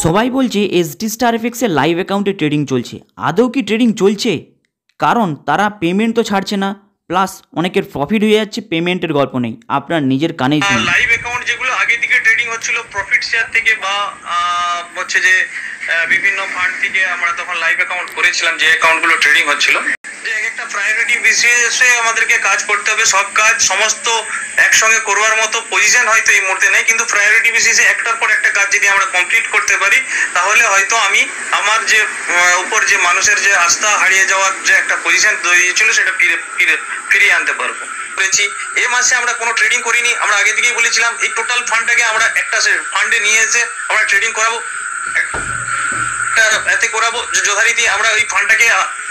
সবাই বলছে SD star এফএক্সের live অ্যাকাউন্টে ট্রেডিং চলছে। আদৌ কি ট্রেডিং চলছে? কারণ তারা পেমেন্ট তো ছাড়ছে না, প্লাস অনেকের প্রফিট হয়ে যাচ্ছে, পেমেন্টের গল্প নেই। আপনার নিজের কানেই শুনুন। লাইভ অ্যাকাউন্ট যেগুলো আগে থেকে ট্রেডিং হচ্ছিল প্রফিট শেয়ার থেকে বা হচ্ছে যে বিভিন্ন ফান্ড থেকে আমরা তখন লাইভ অ্যাকাউন্ট করেছিলাম, যে অ্যাকাউন্টগুলো ট্রেডিং হচ্ছিল, যে একটা প্রায়োরিটি বেসিসে আমাদেরকে কাজ করতে হবে। সব কাজ সমস্ত একসঙ্গে করবার মতো পজিশন হয়তো এই মুহূর্তে নেই, কিন্তু প্রায়োরিটি বেসিসে একটার পর একটা কাজ যদি আমরা কমপ্লিট করতে পারি, তাহলে হয়তো আমি আমার যে উপর যে মানুষের যে আস্থা হারিয়ে যাওয়ার যে একটা পজিশন তৈরি ছিল সেটা ফিরিয়ে আনতে পারবো। করেছি এই মাসে আমরা কোনো ট্রেডিং করিনি। আমরা আগে থেকেই বলেছিলাম এই টোটাল ফান্ডটাকে আমরা একটা ফান্ডে নিয়ে এসে আমরা ট্রেডিং করাবো, এতে করাবো যথারীতি। আমরা ওই ফান্ডটাকে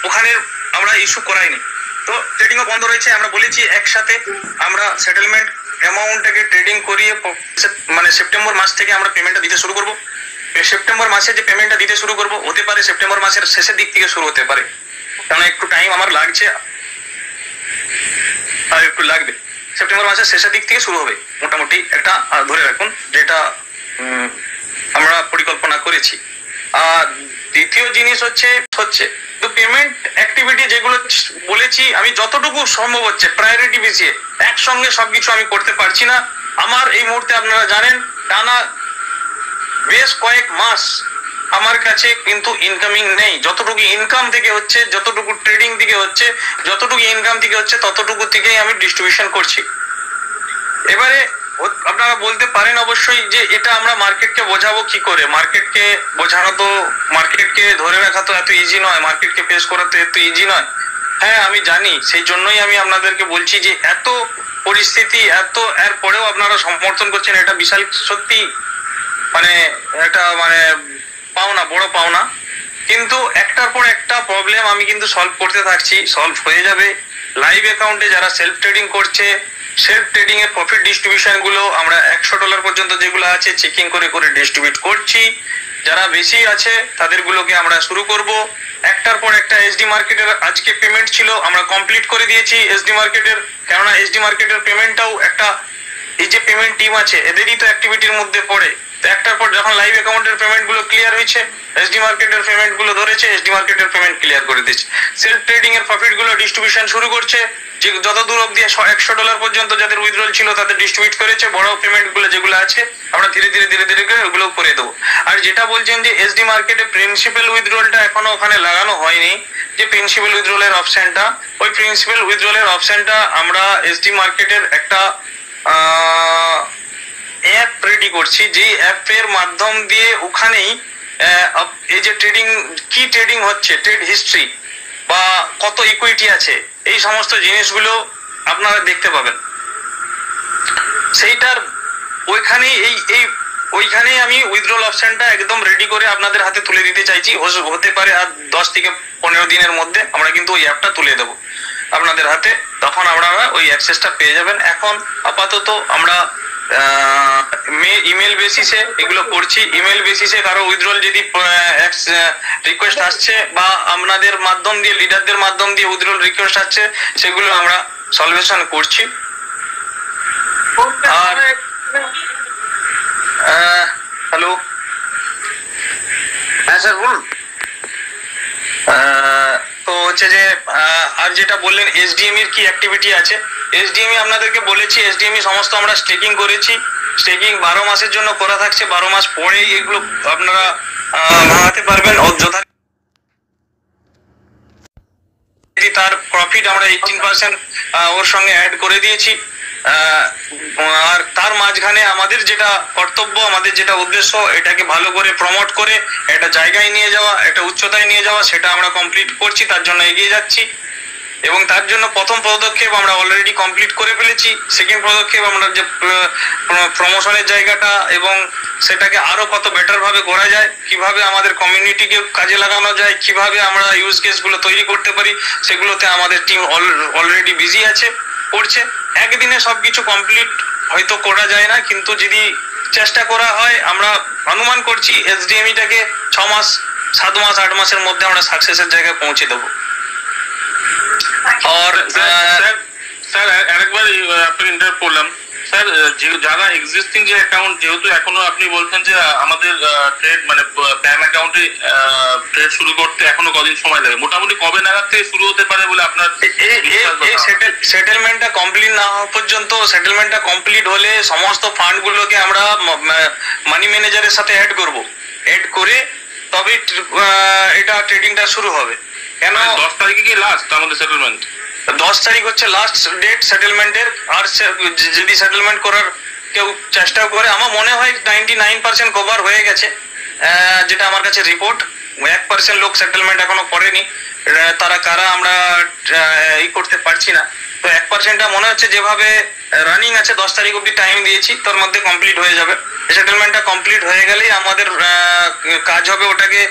ওখানে আমরা ইস্যু করাইনি, তো ট্রেডিংও বন্ধ রয়েছে। আমরা বলেছি একসাথে আমরা সেটেলমেন্ট অ্যামাউন্টটাকে ট্রেডিং করিয়ে মানে সেপ্টেম্বর মাস থেকে আমরা পেমেন্টটা দিতে শুরু করবো। সেপ্টেম্বর মাসে যে পেমেন্টটা দিতে শুরু করবো, হতে পারে সেপ্টেম্বর মাসের শেষের দিক থেকে শুরু হতে পারে, কারণ একটু টাইম আমার লাগছে আর একটু লাগবে। সেপ্টেম্বর মাসের শেষের দিক থেকে শুরু হবে মোটামুটি, একটা ধরে রাখুন যেটা আমরা পরিকল্পনা করেছি। আর দ্বিতীয় জিনিস হচ্ছে তো পেমেন্ট অ্যাক্টিভিটি যেগুলো বলেছি আমি যতটুকু সম্ভব হচ্ছে প্রায়োরিটি বেসিসে একসঙ্গে সবকিছু আমি করতে পারছি না। আমার এই মুহূর্তে আপনারা জানেন টানা বেশ কয়েক মাস আমার কাছে কিন্তু ইনকামিং নেই। যতটুকু ইনকাম থেকে হচ্ছে, যতটুকু ট্রেডিং থেকে হচ্ছে, যতটুকু ইনকাম থেকে হচ্ছে, ততটুকু থেকেই আমি ডিস্ট্রিবিউশন করছি। এবারে আপনারা বলতে পারেন অবশ্যই যে এটা আমরা মার্কেটকে বোঝাবো কি করে। মার্কেটকে বোঝানো তো, মার্কেটকে ধরে রাখা তো এত ইজি নয়, মার্কেটকে ফেস করা তো এত ইজি নয়। হ্যাঁ আমি জানি, সেই জন্যই আমি আপনাদেরকে বলছি যে এত পরিস্থিতি, এত এর পরেও আপনারা সমর্থন করছেন, এটা বিশাল সত্যি মানে একটা মানে পাওনা, বড় পাওনা। কিন্তু একটার পর একটা প্রবলেম আমি কিন্তু সলভ করতে থাকছি, সলভ হয়ে যাবে। লাইভ অ্যাকাউন্টে যারা সেলফ ট্রেডিং করছে, সেলফ ট্রেডিং এর প্রফিট ডিস্ট্রিবিউশন গুলো আমরা $100 পর্যন্ত যেগুলো আছে চেকিং করে করে ডিস্ট্রিবিউট করছি। যারা বেশি আছে তাদের গুলোকে আমরা শুরু করব। একটার পর একটা এসডি মার্কেটের আজকে পেমেন্ট ছিল, আমরা কমপ্লিট করে দিয়েছি এসডি মার্কেটের, কেননা এসডি মার্কেটের পেমেন্টটাও একটা, এই যে পেমেন্ট টিম আছে এদেরই তো অ্যাক্টিভিটির মধ্যে পড়ে। তো একটার পর যখন লাইভ অ্যাকাউন্টের পেমেন্ট গুলো ক্লিয়ার হয়েছে, এসডি মার্কেটের পেমেন্ট গুলো ধরেছে, এসডি মার্কেটের পেমেন্ট ক্লিয়ার করে দিচ্ছে, সেলফ ট্রেডিং এর প্রফিট গুলো ডিস্ট্রিবিউশন শুরু করছে। যে যতদূর অব্দি $100 পর্যন্ত যাদের উইথড্রল ছিল তাদের ডিস্ট্রিবিউট করেছে। বড় পেমেন্ট গুলো যেগুলো আছে আমরা ধীরে ধীরে করে ওগুলো করে দেবো। আর যেটা বলছেন যে এসডি মার্কেটে প্রিন্সিপাল উইথড্রলটা এখনো ওখানে লাগানো হয়নি, যে প্রিন্সিপাল উইথড্রলের অপশনটা, ওই প্রিন্সিপাল উইথড্রলের অপশনটা আমরা এসডি মার্কেটের একটা অ্যাপ রেডি করছি, যে অ্যাপের মাধ্যম দিয়ে ওখানেই এই যে ট্রেডিং, কি ট্রেডিং হচ্ছে, ট্রেড হিস্ট্রি বা কত ইকুইটি আছে, এই সমস্ত জিনিসগুলো আপনারা দেখতে পাবেন। সেইটার ওইখানেই ওইখানেই আমি উইথড্রল অপশনটা একদম রেডি করে আপনাদের হাতে তুলে দিতে চাইছি। হতে পারে আর 10 থেকে 15 দিনের মধ্যে আমরা কিন্তু ওই অ্যাপটা তুলে দেবো আপনাদের হাতে, তখন আপনারা ওই অ্যাক্সেসটা পেয়ে যাবেন। এখন আপাতত আমরা ইমেল বেসিসে এগুলো করছি। ইমেল বেসিসে কারো উইথড্রল যদি রিকোয়েস্ট আসছে বা আপনাদের মাধ্যম দিয়ে, লিডারদের মাধ্যম দিয়ে উইথড্রল রিকোয়েস্ট আসছে, সেগুলো আমরা সলভেশন করছি। আর হ্যালো, হ্যাঁ স্যার বলুন। তো হচ্ছে যে আর যেটা বললেন এসডিএম এর কি অ্যাক্টিভিটি আছে, এসডিএম আপনাদেরকে বলেছি, এসডিএম সমস্ত আমরা স্টেকিং করেছি। স্টেকিং 12 মাসের জন্য করা থাকছে, 12 মাস পরেই এগুলো আপনারা ভাঙাতে পারবেন। তার প্রফিট আমরা 18% ওর সঙ্গে অ্যাড করে দিয়েছি। আর তার মাঝখানে আমাদের যেটা কর্তব্য, আমাদের যেটা উদ্দেশ্য, এটাকে ভালো করে প্রমোট করে একটা জায়গায় নিয়ে যাওয়া, একটা উচ্চতায় নিয়ে যাওয়া, সেটা আমরা কমপ্লিট করছি, তার জন্য এগিয়ে যাচ্ছি। এবং তার জন্য প্রথম পদক্ষেপ আমরা অলরেডি কমপ্লিট করে ফেলেছি। সেকেন্ড পদক্ষেপ আমরা যে প্রমোশনের জায়গাটা এবং সেটাকে আরো কত বেটার ভাবে করা যায়, কিভাবে আমাদের কমিউনিটিকে কাজে লাগানো যায়, কিভাবে আমরা ইউজ কেসগুলো তৈরি করতে পারি, সেগুলোতে আমাদের টিম অলরেডি বিজি আছে, করছে। একদিনে সবকিছু কমপ্লিট হয়তো করা যায় না, কিন্তু যদি চেষ্টা করা হয়, আমরা অনুমান করছি এসডিএমইটাকে 6 মাস, 7 মাস, 8 মাসের মধ্যে আমরা সাকসেসের জায়গায় পৌঁছে দেবো। আর স্যার আরেকবার আপনাকে ইন্টারাপ্ট করলাম। স্যার যারা এক্সিস্টিং যে অ্যাকাউন্ট, যেহেতু এখনো আপনি বলছেন যে আমাদের ট্রেড মানে প্যান অ্যাকাউন্টে ট্রেড শুরু করতে এখনো কদিন সময় লাগে, মোটামুটি কবে নাগাদ থেকে শুরু হতে পারে বলে আপনার? এই সেটেলমেন্টটা কমপ্লিট না হওয়া পর্যন্ত, সেটেলমেন্টটা কমপ্লিট হলে সমস্ত ফান্ড গুলোকে আমরা মানি ম্যানেজারের সাথে অ্যাড করব, অ্যাড করে তবে এটা ট্রেডিংটা শুরু হবে। কেন 10 তারিখে কি লাস্ট আমাদের সেটেলমেন্ট? 10 তারিখ হচ্ছে লাস্ট ডেট সেটেলমেন্টের। আর যদি সেটেলমেন্ট করার কেউ চেষ্টা করে, আমার মনে হয় 99% কভার হয়ে গেছে, যেটা আমার কাছে রিপোর্ট। 1% লোক সেটেলমেন্ট এখনো করেনি, তারা কারা আমরা করতে পারছি না। তো 1%টা মনে হচ্ছে যেভাবে রানিং আছে, 10 তারিখ অব্দি টাইম দিয়েছি, তার মধ্যে কমপ্লিট হয়ে যাবে। সেটেলমেন্টটা কমপ্লিট হয়ে গেলেই আমাদের কাজ হবে ওটাকে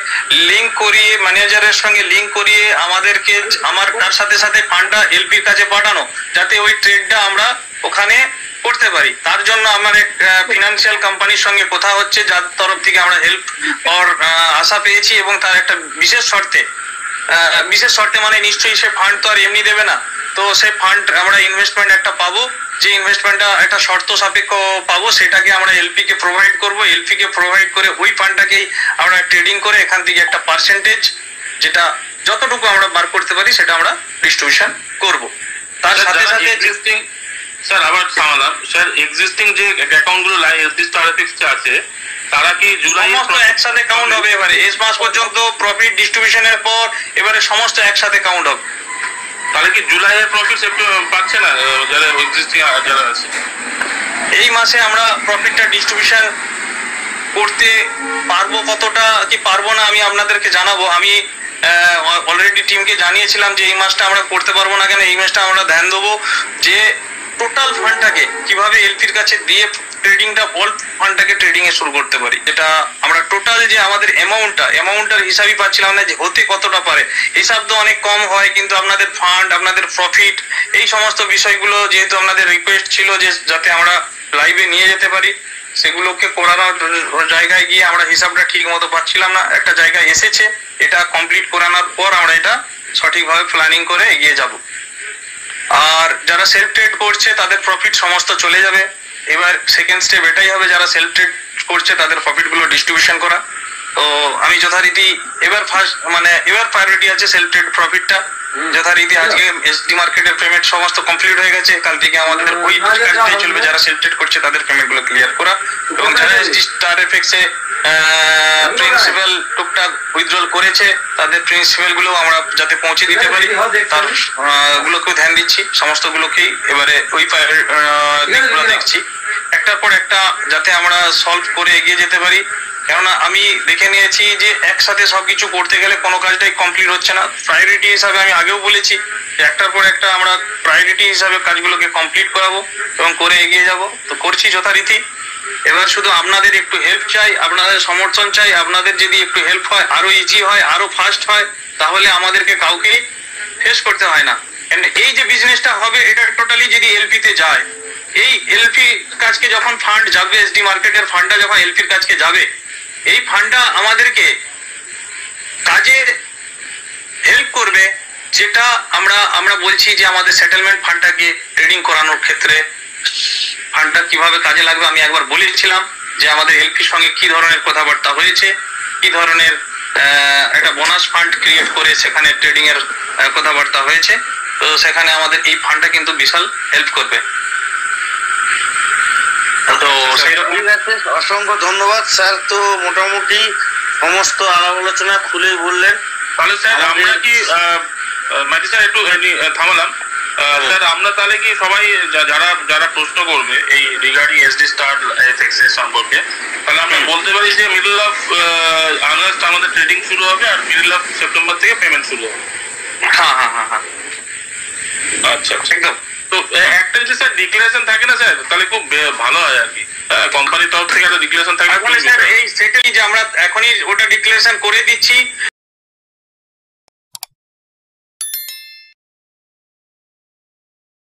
লিঙ্ক করিয়ে, ম্যানেজারের সঙ্গে লিঙ্ক করিয়ে আমাদেরকে তার সাথে সাথে ফান্ডটা এলপির কাছে পাঠানো, যাতে ওই ট্রেডটা আমরা ওখানে করতে পারি। তার জন্য আমার এক ফিনান্সিয়াল কোম্পানির সঙ্গে কথা হচ্ছে, যার তরফ থেকে আমরা হেল্প পাওয়ার আশা পেয়েছি, এবং তার একটা বিশেষ শর্তে মানে নিশ্চয়ই সে ফান্ড তো আর এমনি দেবে না। তো সেই ফান্ড আমরা ইনভেস্টমেন্ট একটা পাবো, যে ইনভেস্টমেন্টটা একটা শর্ত সাপেক্ষ পাবো, সেটাকে আমরা এলপি কে প্রোভাইড করবো। এলপি কে প্রোভাইড করে ওই ফান্ডটাকেই আমরা ট্রেডিং করে এখান থেকে একটা পার্সেন্টেজ, যেটা যতটুকু আমরা বার করতে পারি সেটা আমরা ডিস্ট্রিবিউশন করব। তার সাথে সাথে এক্সিস্টিং, স্যার আবার সামালাম স্যার, এক্সিস্টিং যে অ্যাকাউন্ট গুলো এসডি স্টারফিক্সে আছে, তারা কি জুলাই সমস্ত একসাথে কাউন্ট হবে? এবারে এই মাস পর্যন্ত প্রফিট ডিস্ট্রিবিউশনের পর এবারে সমস্ত একসাথে কাউন্ট হবে। তাহলে কি জুলাইয়ের প্রফিট পাচ্ছে না যারা এক্সিস্টিং যারা আছে? এই মাসে আমরা প্রফিটটা ডিস্ট্রিবিউশন করতে পারবো, কতটা কি পারবো না আমি আপনাদেরকে জানাবো। আমি অলরেডি টিমকে জানিয়েছিলাম যে এই মাসটা আমরা করতে পারবো না, কেন এই মাসটা আমরা ধ্যান দেবো যে টোটাল ফান্ডটাকে কিভাবে এলপির কাছে দিয়ে ট্রেডিংটা, বল ফান্ডটাকে ট্রেডিং এ শুরু করতে পারি। এটা আমরা টোটাল যে আমাদের অ্যামাউন্টটার হিসাবই পাচ্ছিলাম না যে হতে কতটা পারে। হিসাব তো অনেক কম হয়, কিন্তু আপনাদের ফান্ড, আপনাদের প্রফিট, এই সমস্ত বিষয়গুলো যেহেতু আপনাদের রিকোয়েস্ট ছিল যে যাতে আমরা লাইভে নিয়ে যেতে পারি, সেগুলোকে করানোর জায়গায় গিয়ে আমরা হিসাবটা ঠিক মতো পাচ্ছিলাম না। একটা জায়গায় এসেছে, এটা কমপ্লিট করানোর পর আমরা এটা সঠিকভাবে প্ল্যানিং করে এগিয়ে যাব। আর যারা সেলফ ট্রেড করছে তাদের প্রফিট সমস্ত চলে যাবে। এবার সেকেন্ড স্টেপ এটাই হবে, যারা সেলফ ট্রেড করছে তাদের প্রফিট গুলো ডিস্ট্রিবিউশন করা। তো আমি যথারীতি এবার প্রায়োরিটি আছে সেলফ ট্রেড প্রফিটটা। যথারীতি আজকে এসডি মার্কেটের পেমেন্ট সমস্ত কমপ্লিট হয়ে গেছে, কাল থেকে আমাদের ওই কাজটাই চলবে, যারা সেলফ ট্রেড করছে তাদের পেমেন্ট গুলো ক্লিয়ার করা, এবং যারা এসডি স্টার এফএক্স এ প্রিন্সিপাল টুকটাক উইথড্রল করেছে তাদের প্রিন্সিপাল গুলো আমরা যাতে পৌঁছে দিতে পারি, তার গুলোকেও ধ্যান দিচ্ছি। সমস্ত গুলোকেই এবারে ওই দিকগুলো দেখছি, একটার পর একটা যাতে আমরা সলভ করে এগিয়ে যেতে পারি। কেননা আমি দেখে নিয়েছি যে একসাথে সবকিছু করতে গেলে কোনো কাজটাই কমপ্লিট হচ্ছে না। প্রায়োরিটি হিসাবে আমি আগেও বলেছি যে একটার পর একটা আমরা প্রায়োরিটি হিসাবে কাজগুলোকে কমপ্লিট করাবো এবং করে এগিয়ে যাব। তো করছি যথারীতি। এবার শুধু আপনাদের একটু হেল্প চাই, আপনাদের সমর্থন চাই। আপনাদের যদি একটু হেল্প হয়, আরো ইজি হয়, আরো ফাস্ট হয়, তাহলে আমাদেরকে কাউকে ফেস করতে হয় না। এই যে বিজনেসটা হবে এটা টোটালি যদি এলপি তে যায়, এই এলপি কাজকে যখন ফান্ড যাবে, এসডি মার্কেটের ফান্ডটা যখন এলপির কাজকে যাবে, এই ফান্ডটা আমাদেরকে কাজে হেল্প করবে। যেটা আমরা বলছি যে আমাদের সেটেলমেন্ট ফান্ডটাকে ট্রেডিং করানোর ক্ষেত্রে ফান্ডটা কিভাবে কাজে লাগবে আমি একবার বলেছিলাম যে আমাদের এলপির সঙ্গে কি ধরনের কথাবার্তা হয়েছে, কি ধরনের একটা বোনাস ফান্ড ক্রিয়েট করে সেখানে ট্রেডিং এর কথাবার্তা হয়েছে। তো সেখানে আমাদের এই ফান্ডটা কিন্তু বিশাল হেল্প করবে। তো অসংখ্য ধন্যবাদ স্যার। তো মোটামুটি সমস্ত আলাপ আলোচনা খুলে বললেন। তাহলে স্যার আমরা কি মাটি স্যার একটু থামালাম স্যার, আমরা তাহলে কি সবাই যারা প্রশ্ন করবে এই রিগার্ডিং এসডি স্টার এফএক্স এর সম্পর্কে, তাহলে আমরা বলতে পারি যে মিডল অফ আগস্ট আমাদের ট্রেডিং শুরু হবে আর মিডল অফ সেপ্টেম্বর থেকে পেমেন্ট শুরু হবে। হ্যাঁ, আচ্ছা একদম। তো একটা যদি স্যার ডিক্লারেশন থাকে না স্যার, তাহলে খুব ভালো হয় আর কি। কোম্পানির তরফ থেকে একটা ডিক্লারেশন থাকে। স্যার এই সেটাই যে আমরা এখনই ওটা ডিক্লারেশন করে দিচ্ছি